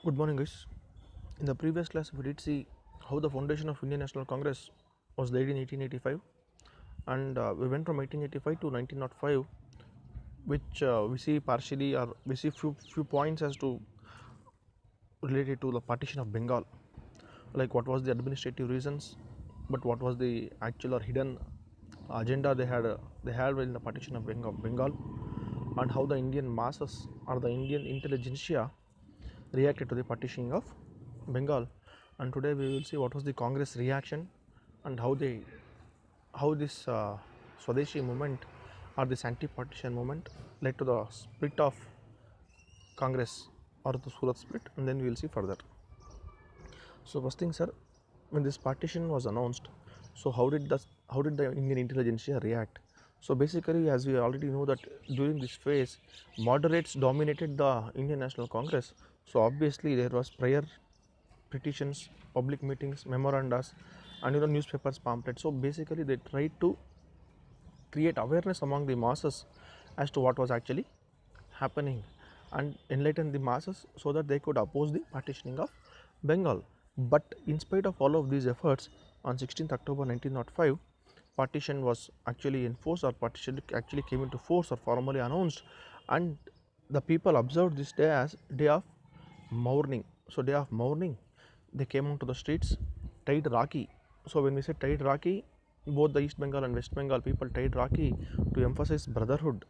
Good morning, guys. In the previous class, we did see how the foundation of Indian National Congress was laid in 1885, and we went from 1885 to 1905, which we see partially, or we see few points as to related to the partition of Bengal, like what was the administrative reasons, but what was the actual or hidden agenda they had in the partition of Bengal, and how the Indian masses or the Indian intelligentsia reacted to the partitioning of Bengal. And today we will see what was the Congress reaction and how this Swadeshi movement or this anti-partition movement led to the split of Congress or the Surat Split, and then we will see further. So first thing, sir, when this partition was announced, so how did the Indian intelligentsia react? So basically, as we already know that during this phase, moderates dominated the Indian National Congress. So obviously there was prayer, petitions, public meetings, memorandas, and newspapers, pamphlets. So basically they tried to create awareness among the masses as to what was actually happening and enlighten the masses so that they could oppose the partitioning of Bengal. But in spite of all of these efforts, on 16th October 1905, partition was actually enforced, or partition actually came into force or formally announced, and the people observed this day as day of mourning. So day of mourning, they came onto the streets, tied Rakhi. So when we say tied Rakhi, both the East Bengal and West Bengal people tied Rakhi to emphasize brotherhood.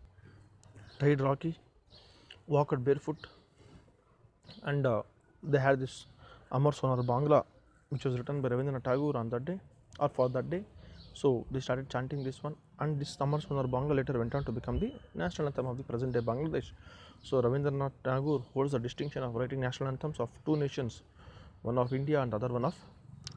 Tied Rakhi, walked barefoot, and they had this Amar Sonar Bangla, which was written by Rabindranath Tagore on that day or for that day. So they started chanting this one, and this Amar Sonar Bangla later went on to become the national anthem of the present day Bangladesh. So Rabindranath Tagore holds the distinction of writing national anthems of two nations, one of India and the other one of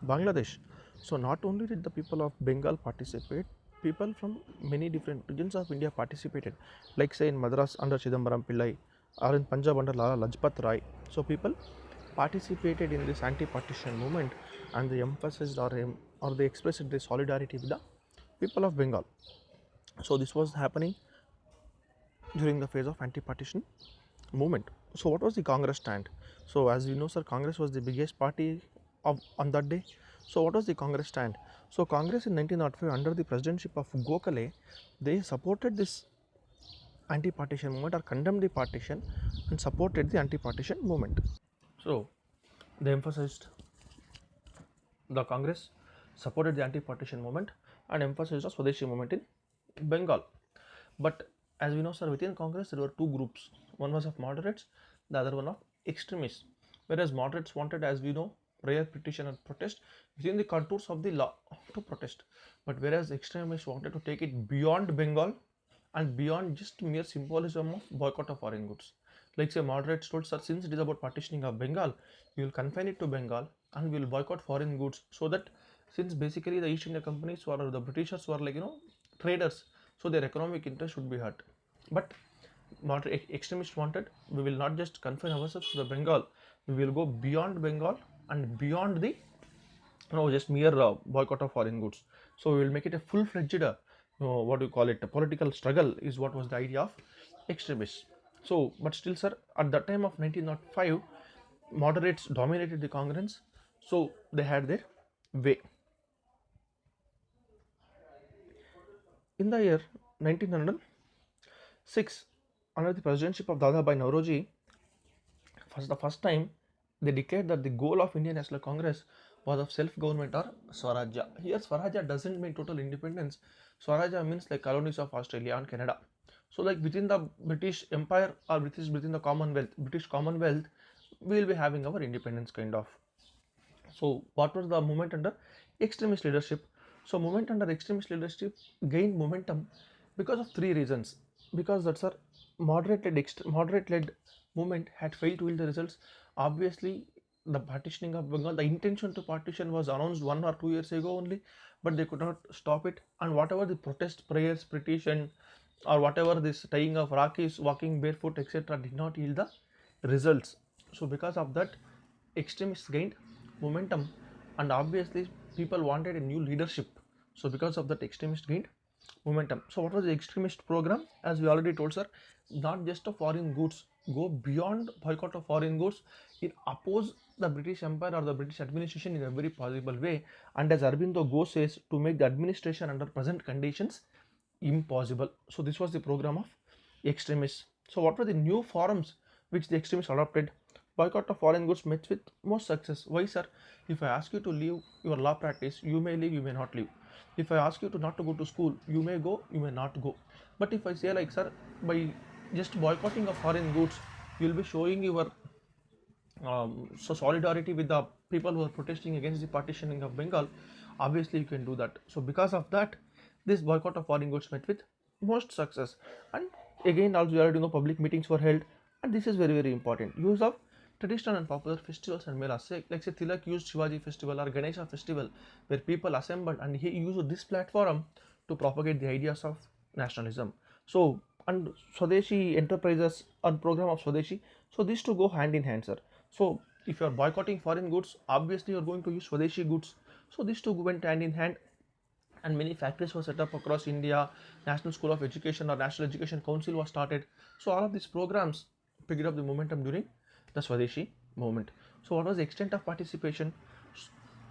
Bangladesh. So not only did the people of Bengal participate, people from many different regions of India participated, like say in Madras under Chidambaram Pillai or in Punjab under Lala Lajpat Rai. So people participated in this anti-partition movement, and they emphasized or they expressed their solidarity with the people of Bengal. So this was happening during the phase of anti-partition movement. So what was the Congress stand? So as we know, sir, Congress was the biggest party of on that day. So what was the Congress stand? So Congress in 1905 under the presidency of Gokhale, they supported this anti-partition movement or condemned the partition and supported the anti-partition movement. So they emphasized, the Congress supported the anti-partition movement and emphasized the Swadeshi movement in Bengal. But as we know, sir, within Congress there were two groups. One was of moderates, the other one of extremists. Whereas moderates wanted, as we know, prayer, petition, and protest within the contours of the law to protest. But whereas extremists wanted to take it beyond Bengal and beyond just mere symbolism of boycott of foreign goods. Like say moderates told, sir, since it is about partitioning of Bengal, we will confine it to Bengal and we will boycott foreign goods, so that since basically the East India companies or the Britishers were like traders, so their economic interest should be hurt. But moderate extremists wanted, we will not just confine ourselves to the Bengal, we will go beyond Bengal and beyond the just mere boycott of foreign goods. So we will make it a full-fledged what do you call it, a political struggle is what was the idea of extremists. So but still, sir, at that time of 1905, moderates dominated the Congress, so they had their way. In the year 1906, under the presidency of Dadabhai Nauroji, for the first time they declared that the goal of Indian National Congress was of self-government or Swarajya. Here Swarajya doesn't mean total independence. Swarajya means like colonies of Australia and Canada. So like within the British Empire or within the British Commonwealth, we will be having our independence kind of. So what was the movement under extremist leadership? So movement under extremist leadership gained momentum because of three reasons. Because that's our moderate-led movement had failed to yield the results. Obviously, the partitioning of Bengal, the intention to partition was announced 1 or 2 years ago only, but they could not stop it. And whatever the protest, prayers, petition, or whatever this tying of Rakis, walking barefoot, etc., did not yield the results. So because of that, extremists gained momentum, and obviously people wanted a new leadership. So because of that, extremists gained momentum. So what was the extremist program? As we already told, sir, not just of foreign goods, go beyond boycott of foreign goods. It oppose the British Empire or the British administration in a very possible way, and as Arvindo Ghosh says, to make the administration under present conditions impossible. So this was the program of extremists. So what were the new forums which the extremists adopted? Boycott of foreign goods met with most success. Why, sir? If I ask you to leave your law practice, you may leave, you may not leave. If I ask you to not to go to school, you may go, you may not go. But if I say like, sir, by just boycotting of foreign goods, you will be showing your so solidarity with the people who are protesting against the partitioning of Bengal. Obviously, you can do that. So because of that, this boycott of foreign goods met with most success. And again, also you already know public meetings were held, and this is very important. Use of traditional and popular festivals and melas. Like say Tilak used Shivaji festival or Ganesha festival, where people assembled, and he used this platform to propagate the ideas of nationalism. So and Swadeshi enterprises and program of Swadeshi. So these two go hand in hand, sir. So if you are boycotting foreign goods, obviously you are going to use Swadeshi goods. So these two went hand in hand, and many factories were set up across India. National School of Education or National Education Council was started. So all of these programs picked up the momentum during the Swadeshi movement. So what was the extent of participation?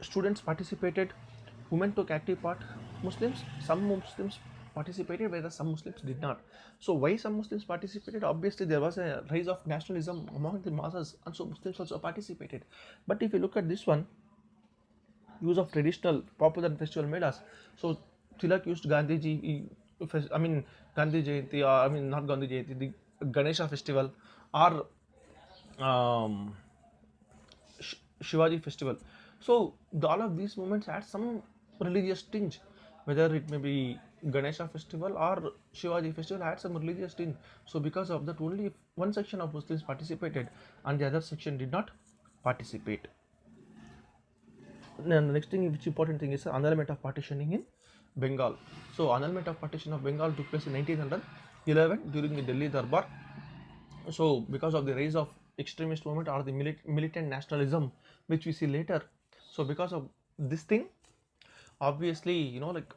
Students participated, women took active part, some Muslims participated, whereas some Muslims did not. So why some Muslims participated? Obviously there was a rise of nationalism among the masses, and so Muslims also participated. But if you look at this one, use of traditional popular and festival melas. So Tilak used Gandhiji, I mean Gandhi Jayanti, or I mean not Gandhi Jayanti, the Ganesha festival, or um, Shivaji festival. So all of these movements had some religious tinge, whether it may be Ganesha festival or Shivaji festival had some religious tinge. So because of that, only one section of Muslims participated and the other section did not participate. And the next thing, which important thing, is the annulment of partitioning in Bengal. So annulment of partition of Bengal took place in 1911 during the Delhi Darbar. So because of the rise of extremist movement or the militant nationalism, which we see later, so because of this thing, obviously, like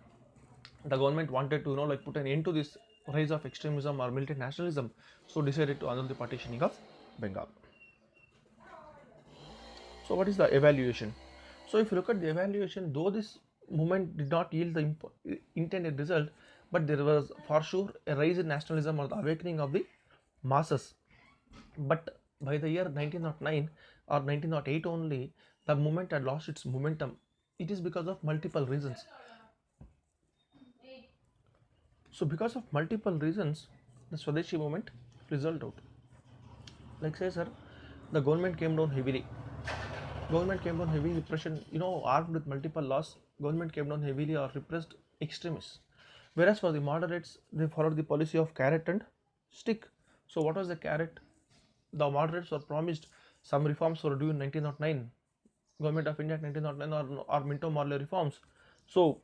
the government wanted to like put an end to this rise of extremism or militant nationalism, so decided to annul the partitioning of Bengal. So what is the evaluation? So if you look at the evaluation, though this movement did not yield the intended result, but there was for sure a rise in nationalism or the awakening of the masses. But by the year 1909 or 1908 only, the movement had lost its momentum. It is because of multiple reasons. So because of multiple reasons, the Swadeshi movement fizzled out. Like say, sir, the government came down heavily. Government came down heavy repression, armed with multiple laws. Government came down heavily or repressed extremists. Whereas for the moderates, they followed the policy of carrot and stick. So what was the carrot? The moderates were promised some reforms were due in 1909. Government of India 1909 or Minto Morley reforms. So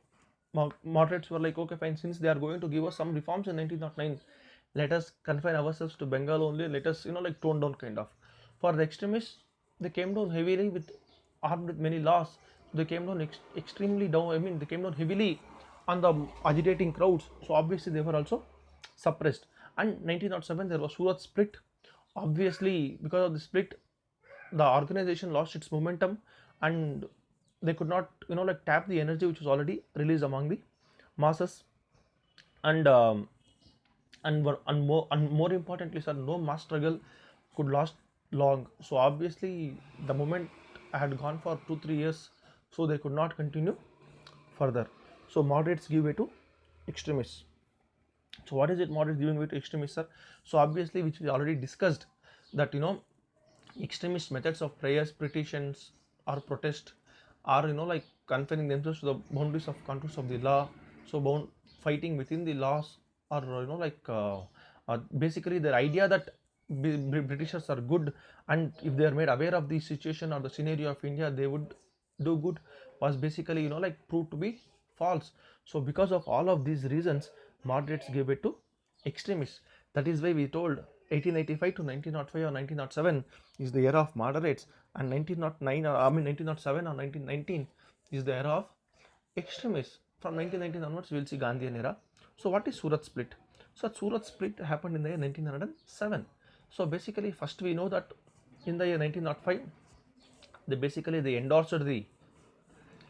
moderates were like, okay, fine, since they are going to give us some reforms in 1909, let us confine ourselves to Bengal only. Let us, like tone down kind of. For the extremists, they came down heavily with armed with many laws. They came down extremely down. I mean, they came down heavily on the agitating crowds. So obviously they were also suppressed. And 1907 there was Surat Split. Obviously, because of the split, the organization lost its momentum, and they could not like tap the energy which was already released among the masses. And more importantly, sir, no mass struggle could last long. So obviously the movement had gone for 2-3 years, so they could not continue further. So moderates give way to extremists. So what is it moderates giving way to extremists, sir? So obviously, which we already discussed, that extremist methods of prayers, petitions, or protest are like confining themselves to the boundaries of contours of the law. So fighting within the laws, or basically the idea that Britishers are good, and if they are made aware of the situation or the scenario of India, they would do good, was basically like proved to be false. So because of all of these reasons, moderates gave it to extremists. That is why we told 1885 to 1905 or 1907 is the era of moderates, and 1909 or 1907 or 1919 is the era of extremists. From 1919 onwards, we will see Gandhian era. So what is Surat Split? So Surat Split happened in the year 1907. So basically, first we know that in the year 1905, they endorsed the,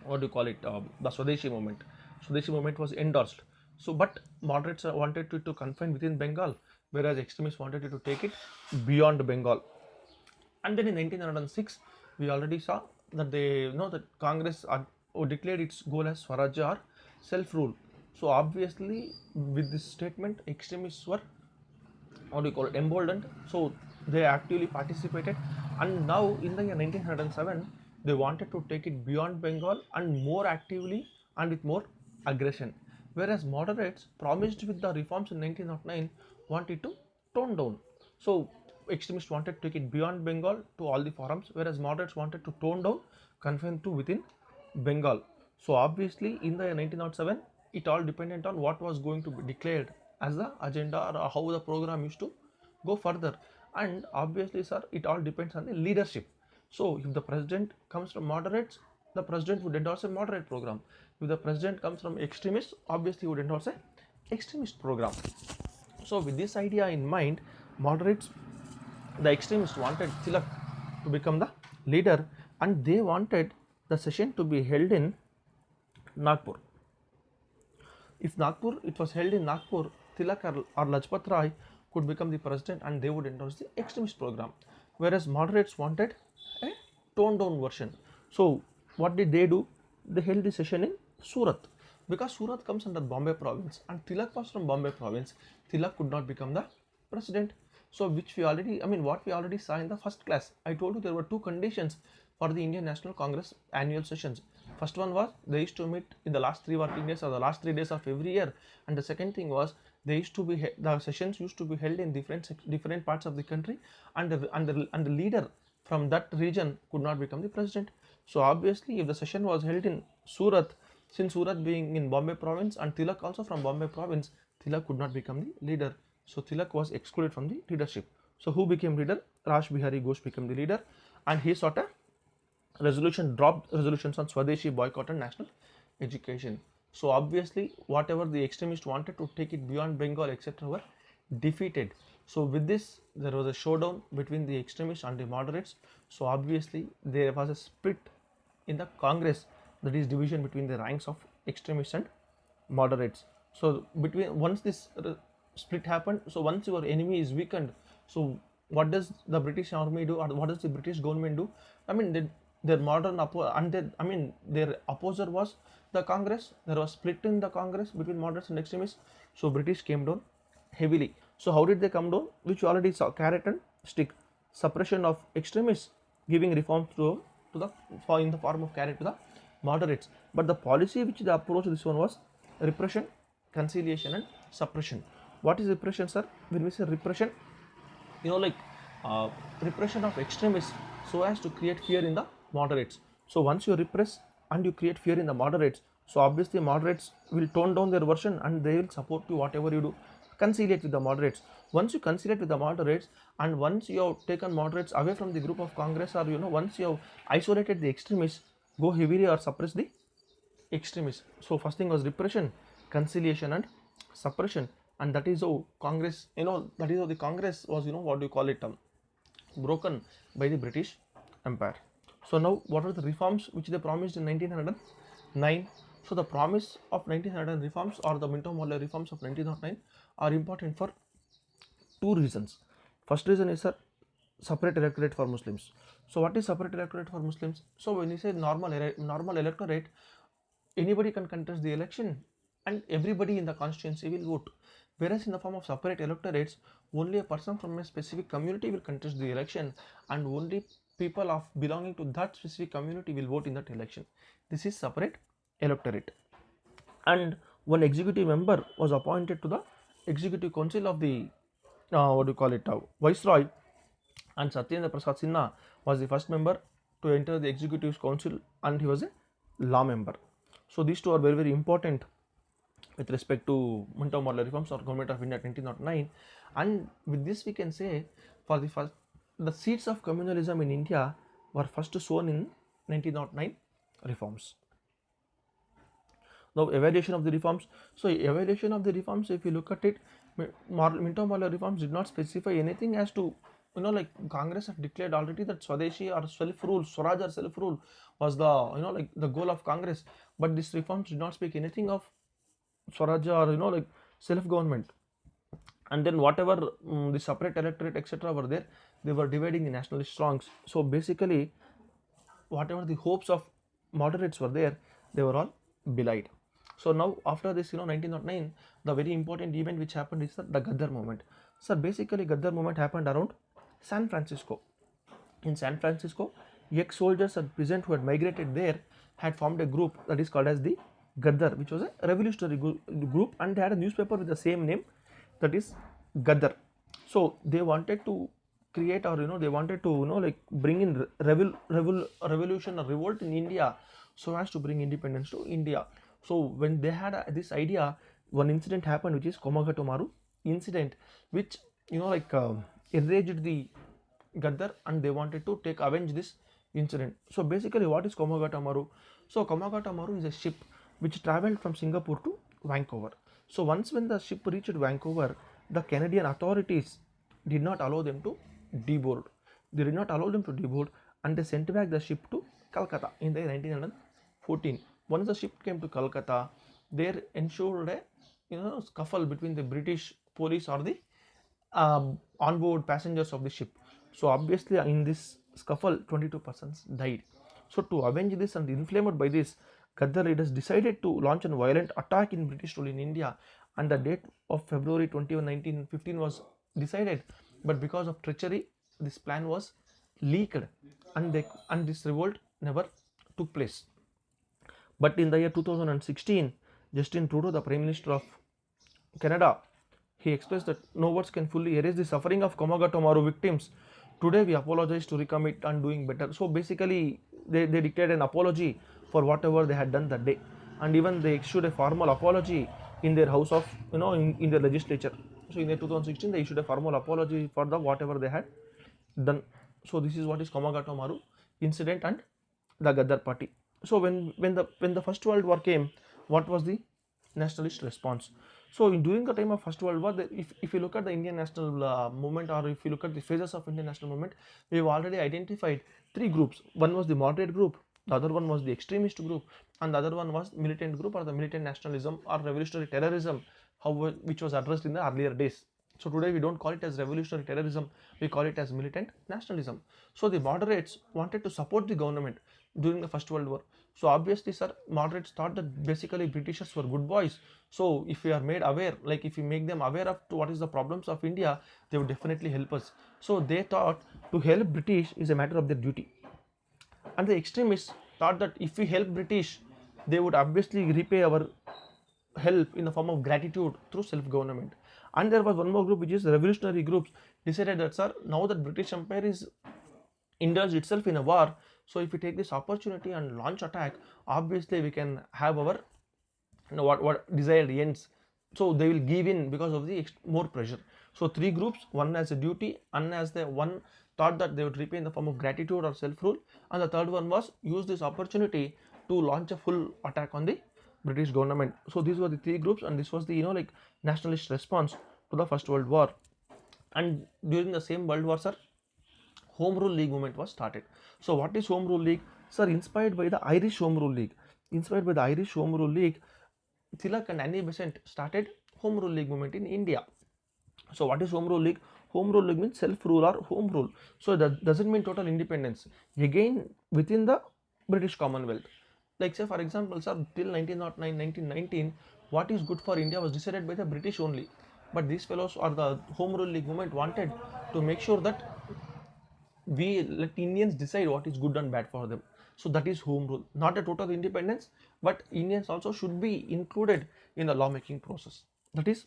what do you call it, the Swadeshi movement. Swadeshi movement was endorsed. So, but moderates wanted to confine within Bengal, whereas extremists wanted to take it beyond Bengal. And then in 1906, we already saw that they know that Congress declared its goal as Swarajya or self-rule. So obviously, with this statement, extremists were, what do you call it, emboldened. So they actively participated, and now in the year 1907, they wanted to take it beyond Bengal and more actively and with more aggression. Whereas moderates promised with the reforms in 1909 wanted to tone down. So extremists wanted to take it beyond Bengal to all the forums, whereas moderates wanted to tone down, confine to within Bengal. So obviously in the 1907, it all dependent on what was going to be declared as the agenda or how the program used to go further. And obviously, sir, it all depends on the leadership. So if the president comes from moderates, the president would endorse a moderate program. If the president comes from extremists, obviously he would endorse a extremist program. So with this idea in mind, moderates, the extremists wanted Tilak to become the leader, and they wanted the session to be held in Nagpur. If Nagpur, it was held in Nagpur, Tilak or Lajpat Rai could become the president and they would endorse the extremist program. Whereas moderates wanted a toned down version. So what did they do? They held the session in Surat. Because Surat comes under Bombay province and Tilak was from Bombay province, Tilak could not become the president. So which we already, what we already saw in the first class. I told you there were two conditions for the Indian National Congress annual sessions. First one was they used to meet in the last 3 working days or the last 3 days of every year, and the second thing was they used to be the sessions used to be held in different parts of the country, and the leader from that region could not become the president. So obviously, if the session was held in Surat, since Surat being in Bombay province and Tilak also from Bombay province, Tilak could not become the leader. So Tilak was excluded from the leadership. So who became leader? Raj Bihari Ghosh became the leader, and he sought a dropped resolutions on Swadeshi boycott and national education. So obviously, whatever the extremists wanted to take it beyond Bengal, etc., were defeated. So with this, there was a showdown between the extremists and the moderates. So obviously, there was a split in the Congress, that is division between the ranks of extremists and moderates. So between once this split happened, so once your enemy is weakened, so what does the British army do, or what does the British government do? Their modern their opposer was the Congress. There was split in the Congress between moderates and extremists. So British came down heavily. So how did they come down? Which you already saw: carrot and stick, suppression of extremists, giving reforms to the in the form of carrot to the moderates. But the policy which they approached this one was repression, conciliation, and suppression. What is repression, sir? When we say repression, like repression of extremists so as to create fear in the moderates. So once you repress and you create fear in the moderates, so obviously moderates will tone down their version and they will support you whatever you do. Conciliate with the moderates. Once you conciliate with the moderates, and once you have taken moderates away from the group of Congress, or once you have isolated the extremists, go heavily or suppress the extremists. So first thing was repression, conciliation, and suppression, and that is how Congress, that is how the Congress was, what do you call it, broken by the British Empire. So now, what are the reforms which they promised in 1909? So the promise of 1909 reforms, or the Minto-Morley reforms of 1909, are important for two reasons. First reason is a separate electorate for Muslims. So what is separate electorate for Muslims? So when you say normal electorate, anybody can contest the election and everybody in the constituency will vote. Whereas in the form of separate electorates, only a person from a specific community will contest the election, and only people of belonging to that specific community will vote in that election. This is separate electorate. And one executive member was appointed to the executive council of the Viceroy, and Satyendra Prasad Sinha was the first member to enter the executive council, and he was a law member. So these two are very, very important with respect to Minto-Morley reforms or Government of India 1909. And with this we can say, for the seeds of communalism in India were first sown in 1909 reforms. Now evaluation of the reforms. So evaluation of the reforms, if you look at it, Minto-Morley reforms did not specify anything as to like Congress had declared already that Swadeshi or self-rule, Swaraj or self-rule was the, like the goal of Congress. But this reforms did not speak anything of Swaraj or, like self-government. And then whatever the separate electorate etc were there, they were dividing the nationalist wrongs. So basically, whatever the hopes of moderates were there, they were all belied. So now after this, 1909, the very important event which happened is the Gaddar movement. So basically, Gaddar movement happened around San Francisco. In San Francisco, ex-soldiers and peasants who had migrated there had formed a group that is called as the Gaddar, which was a revolutionary group, and they had a newspaper with the same name, that is Gaddar. So they wanted to create, or they wanted to like bring in revolution or revolt in India, so as to bring independence to India. So when they had this idea, one incident happened, which is Komagatomaru incident, which enraged the Gaddar, and they wanted to avenge this incident. So basically, what is Komagatomaru? So Komagatomaru is a ship which traveled from Singapore to Vancouver. So once when the ship reached Vancouver, the Canadian authorities did not allow them to deboard. They did not allow them to deboard, and they sent back the ship to Calcutta in the 1914. Once the ship came to Calcutta, there ensued a scuffle between the British police or the onboard passengers of the ship. So obviously, in this scuffle, 22 persons died. So to avenge this and inflamed by this, Gaddar leaders decided to launch a violent attack in British rule in India, and the date of February 21, 1915 was decided. But because of treachery, this plan was leaked, and this revolt never took place. But in the year 2016, Justin Trudeau, the Prime Minister of Canada, he expressed that no words can fully erase the suffering of Komagatomaru victims. Today we apologize to recommit and doing better. So basically, they declared an apology for whatever they had done that day, and even they issued a formal apology in their house of, in their legislature. So in the 2016, they issued a formal apology for the whatever they had done. So this is what is Komagatomaru incident and the Gaddar party. So when the First World War came, what was the nationalist response? So during the time of First World War, if you look at the Indian national movement, or if you look at the phases of Indian national movement, we have already identified three groups. One was the moderate group, the other one was the extremist group, and the other one was militant group, or the militant nationalism or revolutionary terrorism, which was addressed in the earlier days. So today we don't call it as revolutionary terrorism, we call it as militant nationalism. So the moderates wanted to support the government during the First World War. So obviously, sir, moderates thought that basically Britishers were good boys. So if we are made aware, like if we make them aware of to what is the problems of India, they would definitely help us. So they thought to help British is a matter of their duty. And the extremists thought that if we help British, they would obviously repay our help in the form of gratitude through self-government. And there was one more group, which is the revolutionary groups, decided that, sir, now that British Empire is indulged itself in a war, so if we take this opportunity and launch attack, obviously we can have our what desired ends. So they will give in because of the more pressure. So three groups, one as a duty, one thought that they would repay in the form of gratitude or self-rule, and the third one was use this opportunity to launch a full attack on the British government. So these were the three groups, and this was the nationalist response to the First World War. And during the same World War, sir, Home Rule League movement was started. So what is Home Rule League? Sir, inspired by the Irish Home Rule League. Tilak and Annie Besant started Home Rule League movement in India. So what is Home Rule League? Home Rule League means self-rule or home rule. So that doesn't mean total independence. Again, within the British Commonwealth. Like say for example, sir, till 1909, 1919, what is good for India was decided by the British only. But these fellows, or the Home Rule League movement, wanted to make sure that we let Indians decide what is good and bad for them. So that is home rule, not a total independence, but Indians also should be included in the lawmaking process. That is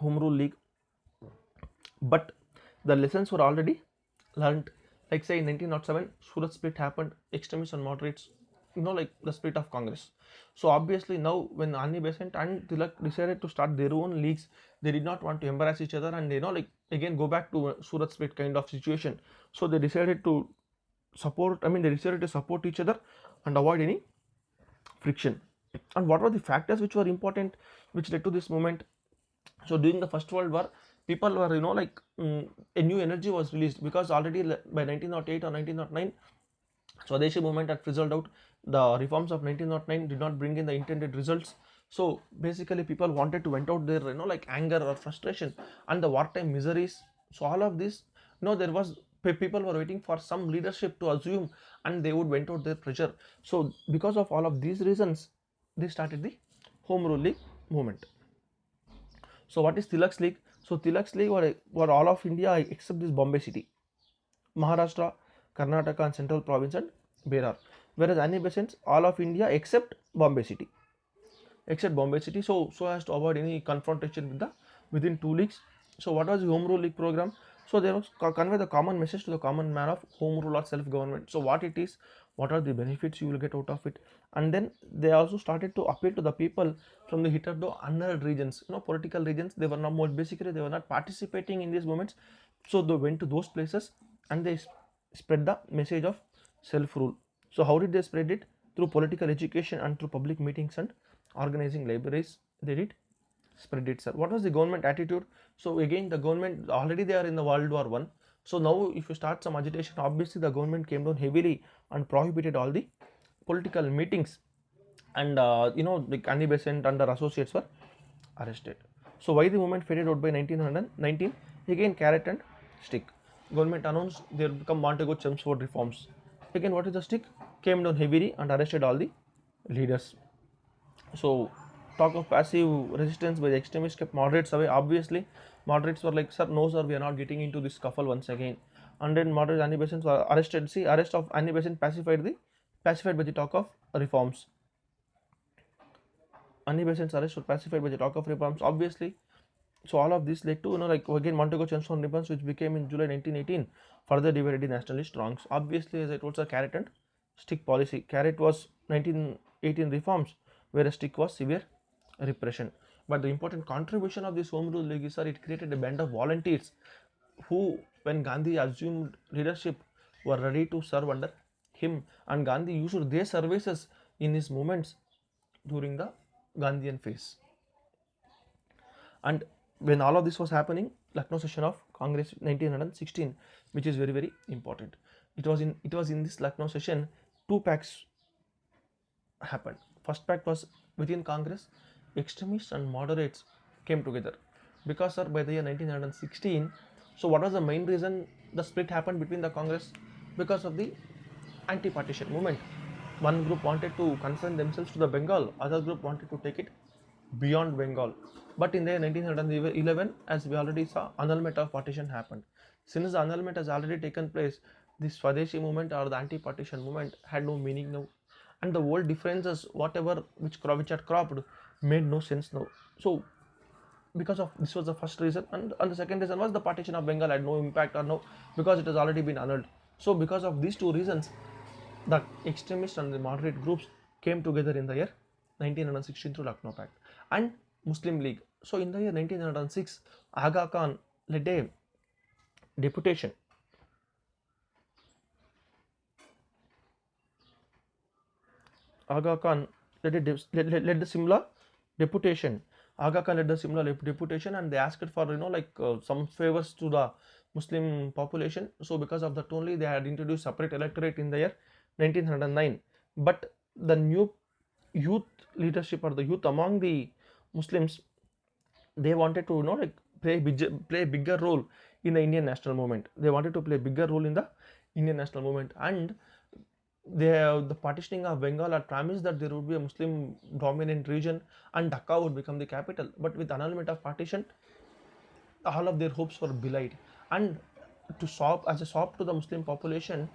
Home Rule League. But the lessons were already learned. Like say in 1907, Surat Split happened, extremists and moderates, like the split of Congress. So obviously now when Annie Besant and Tilak decided to start their own leagues, they did not want to embarrass each other and again go back to Surat Split kind of situation. So they decided to support each other and avoid any friction. And what were the factors which were important, which led to this movement? So during the First World War, people were, a new energy was released, because already by 1908 or 1909 Swadeshi movement had fizzled out. The reforms of 1909 did not bring in the intended results. So basically, people wanted to vent out their, anger or frustration and the wartime miseries. So all of this, there was people were waiting for some leadership to assume, and they would vent out their pressure. So because of all of these reasons, they started the Home Rule League movement. So what is Tilak's League? So Tilak's League were all of India except this Bombay city, Maharashtra, Karnataka and Central Province and Berar. Whereas Annie Besant's all of India except Bombay city. So as to avoid any confrontation with the within two leagues. So what was the Home Rule League program? So there was convey the common message to the common man of home rule or self government. So what it is, what are the benefits you will get out of it, and then they also started to appeal to the people from the hitherto unheard regions, political regions. They were not more, basically they were not participating in these movements. So they went to those places and they spread the message of self rule. So how did they spread it? Through political education and through public meetings and organizing libraries. They did spread it, sir. What was the government attitude? So again, the government already they are in the World War One. So now if you start some agitation, obviously the government came down heavily and prohibited all the political meetings, and the Annie Besant and their associates were arrested. So why the movement faded out by 1919? Again, carrot and stick. Government announced they will become Montego Chelmsford reforms. Again, what is the stick? Came down heavily and arrested all the leaders. So talk of passive resistance by the extremists kept moderates away. Obviously, moderates were like, sir, no, sir, we are not getting into this scuffle once again. And then moderate Annie Besant were arrested. See, arrest of Annie Besant pacified by the talk of reforms. Annie Besant's arrest was pacified by the talk of reforms. Obviously, so all of this led to, again Montego Chelmsford reforms, which became in July 1918, further divided the nationalist wrongs. Obviously, as I told, a carrot and stick policy. Carrot was 1918 reforms, whereas stick was severe repression. But the important contribution of this Home Rule League is, it created a band of volunteers who, when Gandhi assumed leadership, were ready to serve under him, and Gandhi used their services in his movements during the Gandhian phase. And when all of this was happening, Lucknow session of Congress 1916, which is very very important. It was in this Lucknow session, two pacts happened. First pact was within Congress, extremists and moderates came together, because, sir, by the year 1916. So what was the main reason the split happened between the Congress? Because of the anti-partition movement. One group wanted to confine themselves to the Bengal, other group wanted to take it beyond Bengal. But in the year 1911, as we already saw, annulment of partition happened. Since the annulment has already taken place, the Swadeshi movement or the anti-partition movement had no meaning now, and the old differences, whatever which had cropped, made no sense now. So because of this was the first reason, and the second reason was the partition of Bengal had no impact, or no, because it has already been annulled. So because of these two reasons, the extremists and the moderate groups came together in the year 1916 through Lucknow Pact and Muslim League. So in the year 1906, Aga Khan led a deputation. Aga Khan led the Simla deputation. Aga Khan led the Simla deputation, and they asked for some favors to the Muslim population. So because of that only, they had introduced separate electorate in the year 1909. But the new youth leadership, or the youth among the Muslims, they wanted to play a bigger role in the Indian national movement. They wanted to play a bigger role in the Indian national movement, and the partitioning of Bengal had promised that there would be a Muslim dominant region and Dhaka would become the capital. But with annulment of partition, all of their hopes were belied. And as a sop to the Muslim population,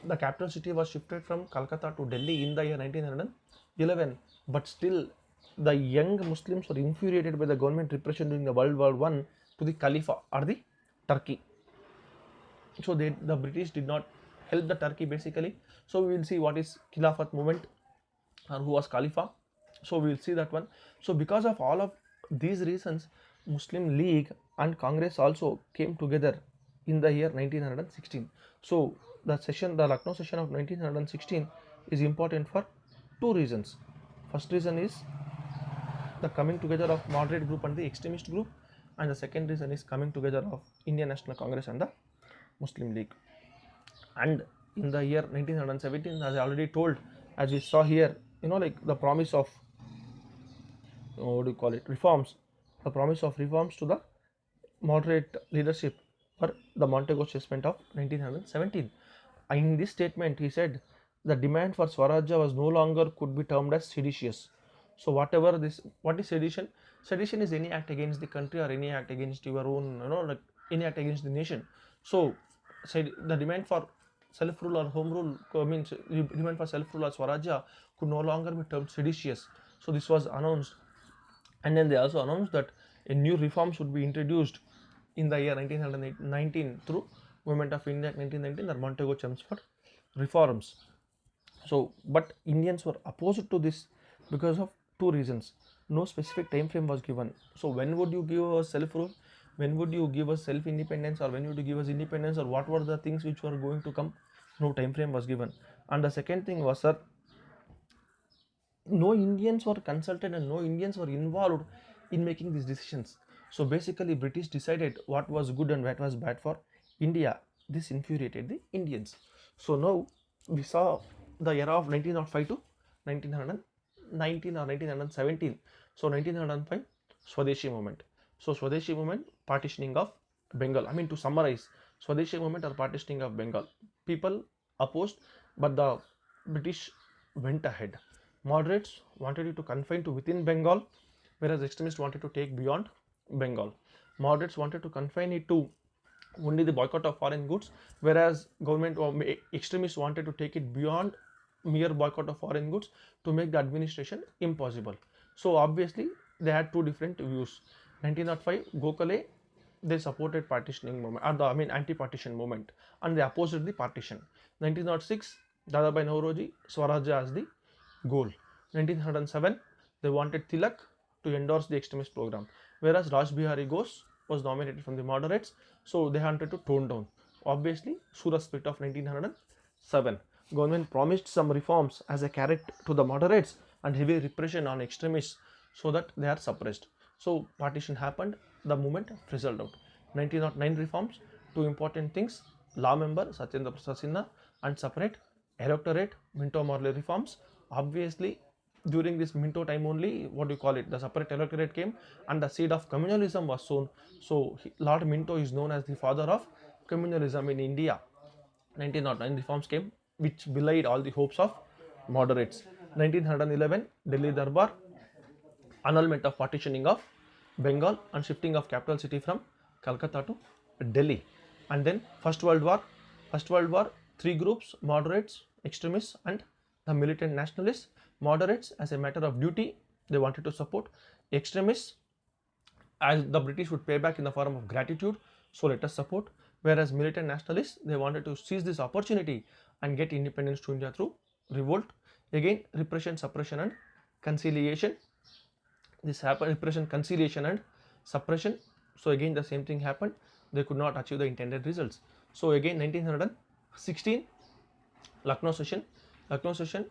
the capital city was shifted from Calcutta to Delhi in the year 1911. But still, the young Muslims were infuriated by the government repression during the World War I to the Khalifa or the Turkey. So the British did not help the Turkey basically. So we will see what is Khilafat movement or who was Khalifa. So we will see that one. So because of all of these reasons, Muslim League and Congress also came together in the year 1916. So the Lucknow session of 1916 is important for two reasons. First reason is the coming together of moderate group and the extremist group, and the second reason is coming together of Indian National Congress and the Muslim League. And in the year 1917, as I already told, as we saw here, like the promise of what do you call it, reforms, the promise of reforms to the moderate leadership for the Montego statement of 1917. In this statement, he said the demand for Swarajya was no longer could be termed as seditious. So whatever this, what is sedition? Sedition is any act against the country or any act against your own, like any act against the nation. So said the demand for self-rule or home rule means demand for self-rule or Swarajya could no longer be termed seditious. So this was announced, and then they also announced that a new reform should be introduced in the year 1919 through Movement of India 1919 or Montego Chelmsford reforms. So, but Indians were opposed to this because of two reasons. No specific time frame was given. So, when would you give us self-rule? When would you give us self-independence, or when would you give us independence, or what were the things which were going to come? No time frame was given. And the second thing was, sir, no Indians were consulted and no Indians were involved in making these decisions. So basically, British decided what was good and what was bad for India. This infuriated the Indians. So now we saw the era of 1905 to 1919 or 1917. So 1905, Swadeshi movement. So Swadeshi movement, partitioning of Bengal. I mean, to summarize, Swadeshi movement or partitioning of Bengal. People opposed, but the British went ahead. Moderates wanted it to confine to within Bengal, whereas extremists wanted to take beyond Bengal. Moderates wanted to confine it to only the boycott of foreign goods, whereas government or extremists wanted to take it beyond mere boycott of foreign goods to make the administration impossible. So obviously they had two different views. 1905, Gokhale, they supported partitioning movement, or the anti-partition movement, and they opposed the partition. 1906, Dadabhai Nauroji, Swarajya as the goal. 1907, they wanted Tilak to endorse the extremist program, whereas Raj Bihari Ghosh was nominated from the moderates, so they wanted to tone down. Obviously, Surat Split of 1907. Government promised some reforms as a carrot to the moderates and heavy repression on extremists so that they are suppressed. So partition happened, the movement fizzled out. 1909 reforms, two important things: law member Satyendra Prasad Sinha and separate electorate, Minto Morley reforms. Obviously, during this Minto time only, what do you call it, the separate electorate came and the seed of communalism was sown. So Lord Minto is known as the father of communalism in India. 1909 reforms came which belied all the hopes of moderates. 1911, Delhi Darbar, annulment of partitioning of Bengal and shifting of capital city from Calcutta to Delhi. And then First World War. First World War, three groups: moderates, extremists, and the militant nationalists. Moderates, as a matter of duty, they wanted to support. Extremists, as the British would pay back in the form of gratitude, so let us support. Whereas militant nationalists, they wanted to seize this opportunity and get independence to India through revolt. Again, repression, suppression, and conciliation. This happened: repression, conciliation, and suppression. So again, the same thing happened. They could not achieve the intended results. So again, 1916, Lucknow session. Lucknow session,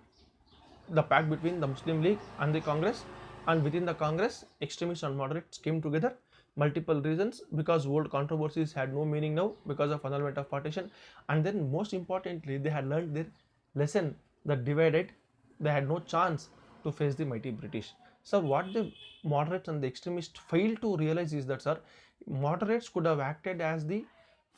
the pact between the Muslim League and the Congress, and within the Congress, extremists and moderates came together. Multiple reasons: because old controversies had no meaning now because of annulment of partition, and then most importantly, they had learned their lesson that divided, they had no chance to face the mighty British. So what the moderates and the extremists failed to realize is that, sir, moderates could have acted as the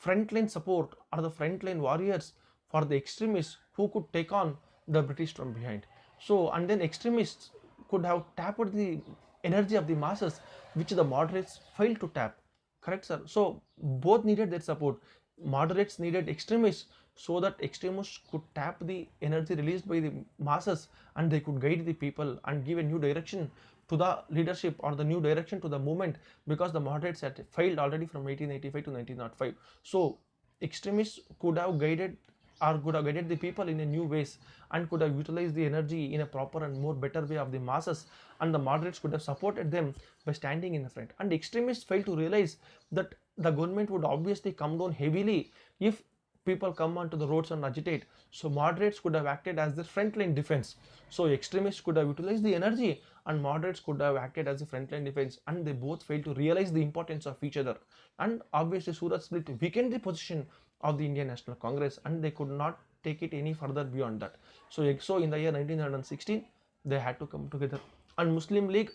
frontline support or the frontline warriors for the extremists who could take on the British from behind. So, and then extremists could have tapped the energy of the masses, which the moderates failed to tap. Correct, sir? So, both needed their support. Moderates needed extremists so that extremists could tap the energy released by the masses and they could guide the people and give a new direction to the leadership or the new direction to the movement, because the moderates had failed already from 1885 to 1905. So, extremists could have guided or could have guided the people in a new ways and could have utilized the energy in a proper and more better way of the masses, and the moderates could have supported them by standing in the front. And extremists failed to realize that the government would obviously come down heavily if people come onto the roads and agitate. So moderates could have acted as the frontline defense. So extremists could have utilized the energy and moderates could have acted as a frontline defense, and they both failed to realize the importance of each other. And obviously Surat Split weakened the position of the Indian National Congress, and they could not take it any further beyond that. So in the year 1916 they had to come together. And Muslim League,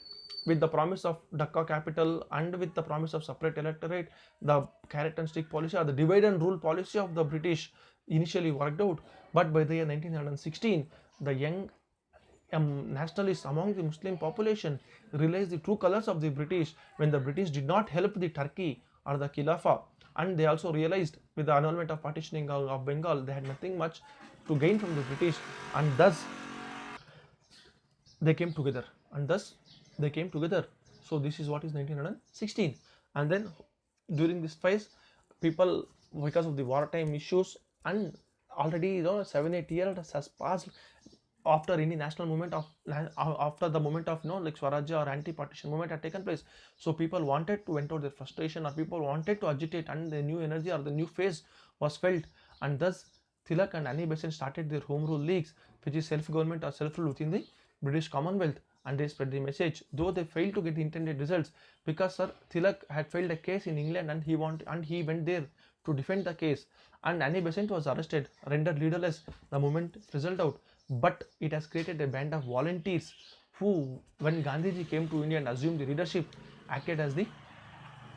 with the promise of Dhaka capital and with the promise of separate electorate, the carrot and stick policy or the divide and rule policy of the British initially worked out. But by the year 1916, the young nationalists among the Muslim population realized the true colors of the British when the British did not help the Turkey or the Khilafah. And they also realized with the annulment of partitioning of Bengal, they had nothing much to gain from the British, and thus they came together. So this is what is 1916. And then during this phase, people, because of the wartime issues, and already 7-8 years has passed after any national movement of after the movement of like Swarajya or anti-partition movement had taken place. So people wanted to vent out their frustration, or people wanted to agitate, and the new energy or the new phase was felt. And thus Tilak and Annie Besant started their home rule leagues, which is self-government or self-rule within the British Commonwealth, and they spread the message, though they failed to get the intended results, because Sir Tilak had failed a case in England, and he went there to defend the case, and Annie Besant was arrested, rendered leaderless. The movement fizzled out, but it has created a band of volunteers who, when Gandhiji came to India and assumed the leadership, acted as the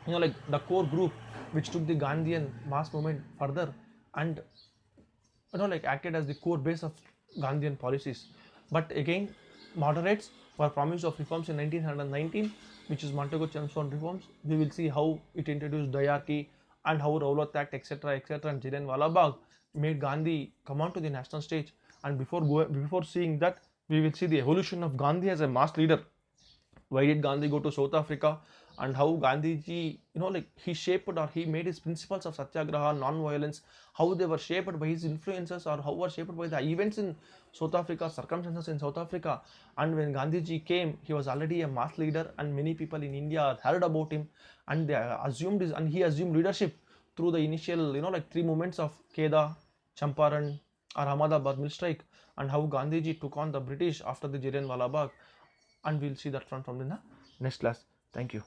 like the core group which took the Gandhian mass movement further, and like acted as the core base of Gandhian policies. But again, moderates were promised of reforms in 1919, which is Montagu Chelmsford reforms. We will see how it introduced diarchy and how Rowlatt Act, etc., and Jallianwala Bagh made Gandhi come onto the national stage. And before seeing that, we will see the evolution of Gandhi as a mass leader. Why did Gandhi go to South Africa, and how Gandhiji, like he shaped or he made his principles of satyagraha, non-violence, how they were shaped by his influences, or how were shaped by the events in South Africa, circumstances in South Africa. And when Gandhiji came, he was already a mass leader, and many people in India heard about him, and he assumed leadership through the initial, like 3 movements of Kedah, Champaran, or Ahmadabad mill strike, and how Gandhiji took on the British after the Jallianwala Bagh. And we'll see that from the next class. Thank you.